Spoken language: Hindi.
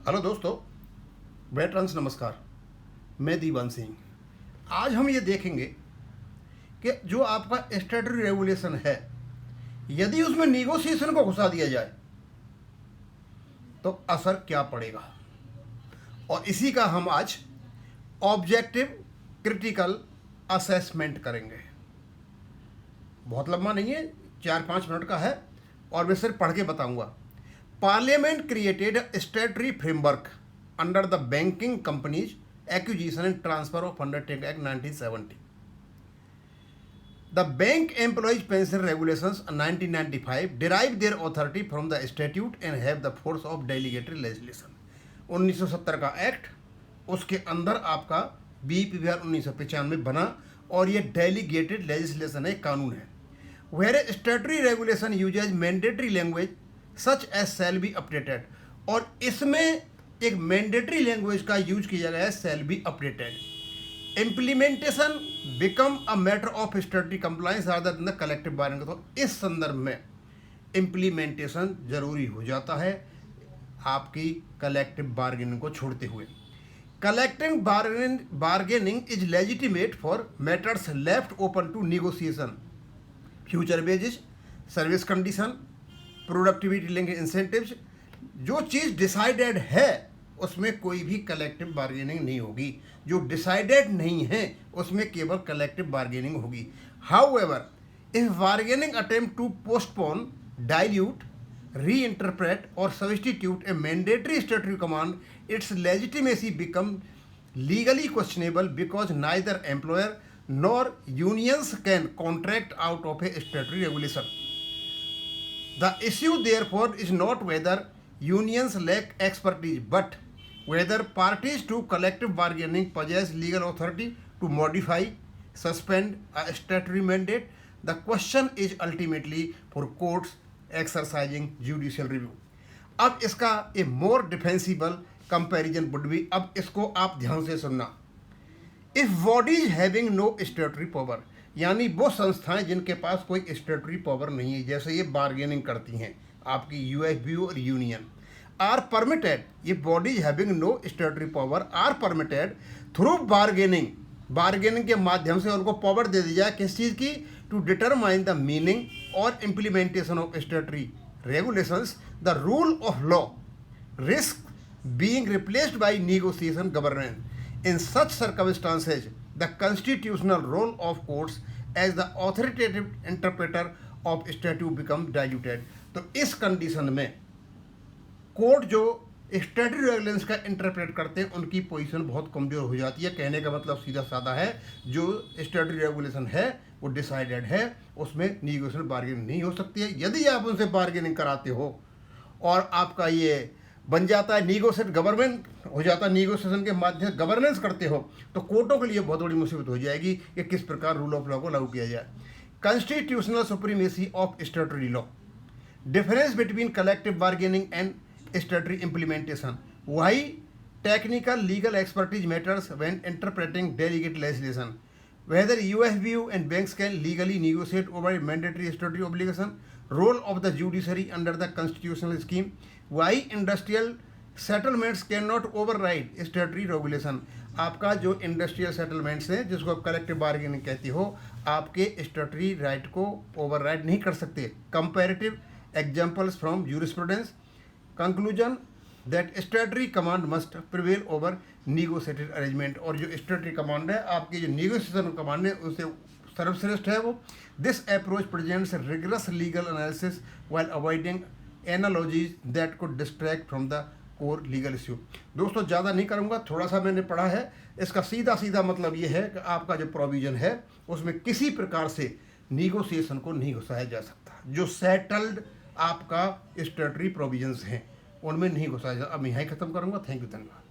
हेलो दोस्तों, वेटरन्स नमस्कार। मैं दीवान सिंह। आज हम ये देखेंगे कि जो आपका स्टैट्यूटरी रेगुलेशन है, यदि उसमें निगोशिएशन को घुसा दिया जाए तो असर क्या पड़ेगा, और इसी का हम आज ऑब्जेक्टिव क्रिटिकल असेसमेंट करेंगे। बहुत लंबा नहीं है, 4-5 मिनट का है और मैं सिर्फ पढ़ के बताऊंगा। Parliament created a statutory framework under the Banking Companies Acquisition and Transfer of Undertaking Act 1970. The Bank Employees Pension Regulations 1995 derive their authority from the statute and have the force of delegated legislation. 1970 का एक्ट, उसके अंदर आपका BPVR 1995 बना और ये डेलीगेटेड लेजिस्लेशन है, कानून है। Where statutory regulation uses mandatory language such as shall be updated, और इसमें एक मैंडेटरी लैंग्वेज का यूज किया गया है, shall be updated. Implementation become a matter of statutory compliance rather than the collective bargaining. तो इस संदर्भ में इम्प्लीमेंटेशन जरूरी हो जाता है आपकी कलेक्टिव बार्गेनिंग को छोड़ते हुए। Collective bargaining is legitimate for matters left open to negotiation, future wages, service condition, productivity link incentives. जो चीज़ डिसाइडेड है उसमें कोई भी कलेक्टिव बार्गेनिंग नहीं होगी, जो डिसाइडेड नहीं है उसमें केवल कलेक्टिव बार्गेनिंग होगी। However if bargaining attempt to postpone, dilute, reinterpret और substitute a mandatory statutory command, its legitimacy become legally questionable because neither employer nor unions can contract out of a statutory regulation. The issue therefore is not whether unions lack expertise, but whether parties to collective bargaining possess legal authority to modify, suspend a statutory mandate. The question is ultimately for courts exercising judicial review. अब इसका a more defensible comparison would be, अब इसको आप ध्यान से सुनना। If bodies having no statutory power, यानी वो संस्थाएं जिनके पास कोई स्टैट्यूटरी पावर नहीं है, जैसे ये बार्गेनिंग करती हैं आपकी यूएफबीयू और यूनियन, आर परमिटेड, ये bodies having no statutory power are permitted through bargaining, bargaining के माध्यम से उनको पावर दे दी जाए किस चीज़ की, टू डिटरमाइन द मीनिंग और implementation of statutory regulations, the rule of law, risk being replaced by negotiation governance. In such circumstances, the constitutional role of courts as the authoritative interpreter of statute become diluted. तो इस कंडीशन में कोर्ट जो स्टैट्यूटरी रेगुलेशंस का इंटरप्रेट करते हैं उनकी पोजीशन बहुत कमजोर हो जाती है। कहने का मतलब सीधा साधा है, जो स्टैट्यूटरी रेगुलेशन है वो डिसाइडेड है, उसमें निगोशिएशन बार्गेनिंग नहीं हो सकती है। यदि आप उनसे बार्गेनिंग कराते हो और आपका ये बन जाता है निगोशिएट, गवर्नमेंट हो जाता है, निगोशिएशन के माध्यम से गवर्नेंस करते हो, तो कोर्टों के लिए बहुत बड़ी मुसीबत हो जाएगी कि किस प्रकार रूल ऑफ लॉ को लागू किया जाए। Constitutional supremacy of statutory law, difference between collective bargaining and statutory implementation, why technical legal expertise matters when interpreting delegate legislation, whether UFBU and banks can legally negotiate over a mandatory statutory obligation, role of the judiciary under the constitutional scheme, why industrial settlements cannot override statutory regulation। आपका जो इंडस्ट्रियल सेटलमेंट्स हैं जिसको आप कलेक्टिव बार्गेनिंग कहती हो, आपके स्टैट्यूटरी राइट को ओवरराइड नहीं कर सकते। Comparative examples from jurisprudence, conclusion that statutory command must prevail over negotiated arrangement, और जो स्टैट्यूटरी कमांड है आपकी जो निगोशिएशन कमांड है उससे सर्वश्रेष्ठ है वो। This approach presents rigorous legal analysis while avoiding analogies that could distract from the core legal issue. दोस्तों ज़्यादा नहीं करूँगा, थोड़ा सा मैंने पढ़ा है, इसका सीधा सीधा मतलब ये है कि आपका जो प्रोविज़न है उसमें किसी प्रकार से निगोशिएशन को नहीं घुसाया जा सकता। जो सेटल्ड आपका स्टैट्यूटरी प्रोविजंस हैं उनमें नहीं घुसाया जा। अब मैं यहीं ख़त्म करूँगा। थैंक यू, धन्यवाद।